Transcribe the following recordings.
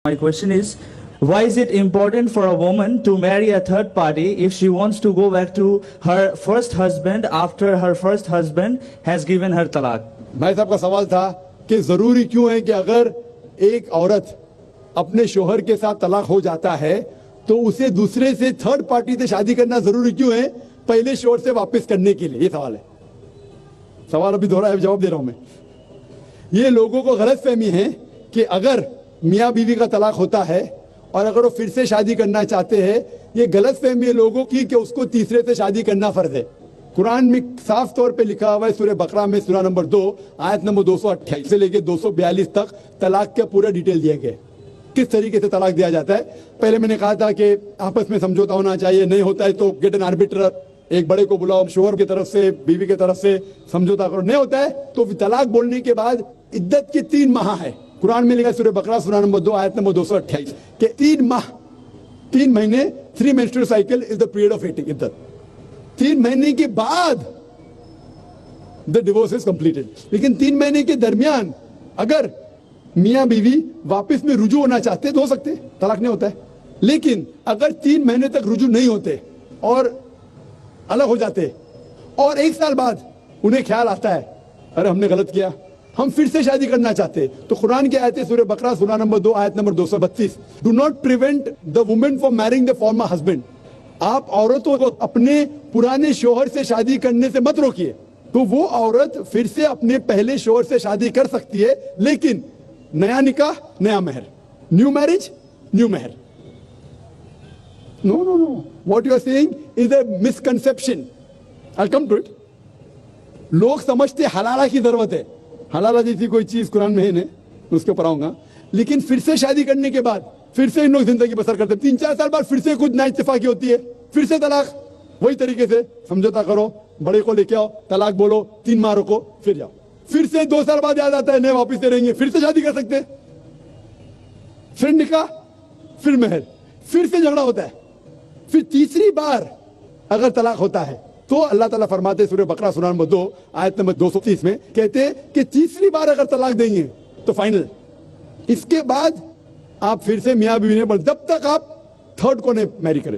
My question is, why is it important for a woman to marry a third party if she wants to go back to her first husband after her first husband has given her talaq? भाई साहब का सवाल था कि जरूरी क्यों है कि अगर एक औरत अपने शोहर के साथ तलाक हो जाता है तो उसे दूसरे से थर्ड पार्टी से शादी करना जरूरी क्यों है पहले शोहर से वापस करने के लिए? ये सवाल है। सवाल अभी दोहरा है, जवाब दे रहा हूं मैं। ये लोगों को गलतफहमी है कि अगर मियाँ बीवी का तलाक होता है और अगर वो फिर से शादी करना चाहते हैं, ये गलतफहमी है लोगों की कि उसको तीसरे से शादी करना फर्ज है। कुरान में साफ तौर पे लिखा हुआ है सूरह बकरा में सूरा नंबर 2 आयत नंबर 228 से लेके 242 तक तलाक का पूरा डिटेल दिया गया, किस तरीके से तलाक दिया जाता है। पहले मैंने कहा था कि आपस में समझौता होना चाहिए, नहीं होता है तो गेट एन आर्बिट्रर, एक बड़े को बुलाओ, शोहर की तरफ से बीवी की तरफ से समझौता करो। नहीं होता है तो तलाक बोलने के बाद इद्दत के 3 माह है। कुरान में लिखा सूरह बकरा सूरा नंबर 2 आयत नंबर 228 के 3 माह, 3 महीने, 3 menstrual cycle is the period of waiting iddat. 3 महीने के बाद द डिवोर्स इज कंप्लीटेड। लेकिन 3 महीने के दरमियान अगर मियां बीवी वापस में रुजू होना चाहते तो हो सकते, तलाक नहीं होता है। लेकिन अगर 3 महीने तक रुजू नहीं होते और अलग हो जाते और 1 साल बाद उन्हें ख्याल आता है अरे हमने गलत किया, हम फिर से शादी करना चाहते, तो कुरान की आयत है सूरह बकरा सूरा नंबर 2 आयत number 232, do not prevent the women from marrying the former husband. आप औरतों को अपने पुराने शोहर से शादी करने से मत रोकिए। तो वो औरत फिर से अपने पहले शोहर से शादी कर सकती है, लेकिन नया निकाह नया मेहर, new marriage new mehr. No no no, what you are saying is a misconception. I come to it. लोग समझते हलाला की जरूरत है, हलाला जैसी कोई चीज कुरान में है नहीं, उसके ऊपर आऊंगा। लेकिन फिर से शादी करने के बाद फिर से इन लोग जिंदगी बसर करते, 3-4 साल बाद फिर से कुछ नाइत्तेफाकी होती है, फिर से तलाक। वही तरीके से समझौता करो, बड़े को लेके आओ, तलाक बोलो, 3 माह रुको, फिर जाओ। फिर से 2 साल बाद याद आता है नहीं वापिस से रहेंगे, फिर से शादी कर सकते, फिर निकाह, फिर मेहर, फिर से झगड़ा होता है। फिर तीसरी बार अगर तलाक होता है तो अल्लाह ताला फरमाते सूरह बकरा सूरा नंबर 2 आयत नंबर 230 में कहते कि तीसरी बार अगर तलाक देंगे तो फाइनल। इसके बाद आप फिर से मियाँ बीवी ने, जब तक आप थर्ड को नहीं मैरी करें।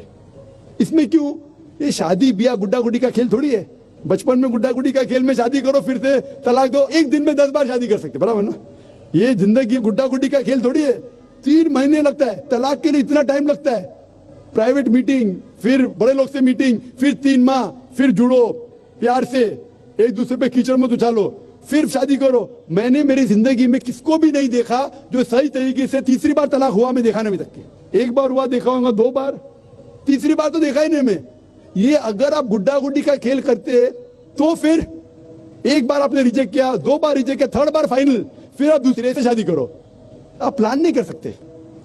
इसमें क्यों? ये शादी ब्याह गुड्डा गुड्डी का खेल थोड़ी है। बचपन में गुड्डा गुड्डी का खेल में शादी करो फिर से तलाक दो, एक दिन में 10 बार शादी कर सकते, बराबर ना? ये जिंदगी गुड्डा गुड्डी का खेल थोड़ी है। 3 महीने लगता है तलाक के लिए, इतना टाइम लगता है। प्राइवेट मीटिंग, फिर बड़े लोग से मीटिंग, फिर 3 माह, फिर जुड़ो प्यार से, एक दूसरे पे कीचड़ मत उछालो, फिर शादी करो। मैंने मेरी जिंदगी में किसको भी नहीं देखा जो सही तरीके से तीसरी बार तलाक हुआ मैं देखा नहीं अभी तक के। 1 बार हुआ देखा होगा, 2 बार, तीसरी बार तो देखा ही नहीं मैं। ये अगर आप गुड्डा गुड्डी का खेल करते तो फिर 1 बार आपने रिजेक्ट किया, 2 बार रिजेक्ट किया, 3rd बार फाइनल, फिर आप दूसरे से शादी करो। आप प्लान नहीं कर सकते,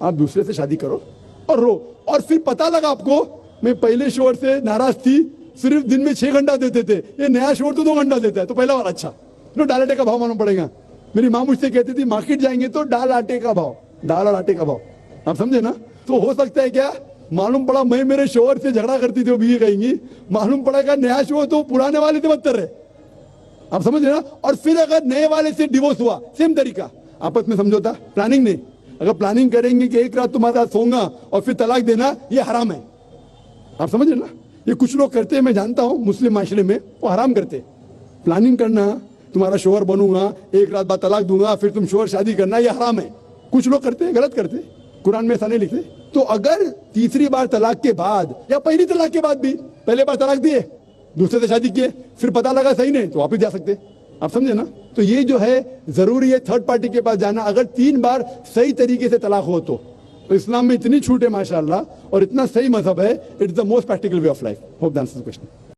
आप दूसरे से शादी करो और रो। और फिर पता लगा आपको मैं पहले शोहर से नाराज थी, सिर्फ दिन में 6 घंटा देते थे, ये नया शोहर तो 2 घंटा देता है, तो पहला वाला अच्छा। तो दाल आटे का भाव मालूम पड़ेगा। मेरी माँ मुझसे कहती थी मार्केट जाएंगे तो दाल आटे का भाव, दाल और आटे का भाव, आप समझे ना? तो हो सकता है क्या, मालूम पड़ा मैं मेरे शोहर से झगड़ा करती थी, वो बीवी कहेंगी, मालूम पड़ा क्या नया शोहर तो पुराने वाले से बदतर है, आप समझ रहे ना? और फिर अगर नए वाले से डिवोर्स हुआ, सेम तरीका, आपस में समझौता, प्लानिंग नहीं। अगर प्लानिंग करेंगे कि एक रात तुम्हारे साथ सोऊंगा और फिर तलाक देना, ये हराम है, आप समझ रहे ना? ये कुछ लोग करते हैं, मैं जानता हूं मुस्लिम माशरे में, वो हराम करते। प्लानिंग करना, तुम्हारा शोहर बनूंगा, एक रात बाद तलाक दूंगा, फिर तुम शोहर शादी करना, ये हराम है। कुछ लोग करते हैं, गलत करते, कुरान में ऐसा नहीं लिखते। तो अगर तीसरी बार तलाक के बाद या पहली तलाक के बाद भी, पहले बार तलाक दिए, दूसरे से शादी किए, फिर पता लगा सही नहीं, तो वापस जा सकते, आप समझे ना? तो ये जो है जरूरी है थर्ड पार्टी के पास जाना, अगर 3 बार सही तरीके से तलाक हो तो इस्लाम में इतनी छूट है माशाअल्लाह, और इतना सही मजहब है, it's the most practical way of life. Hope that answers the question.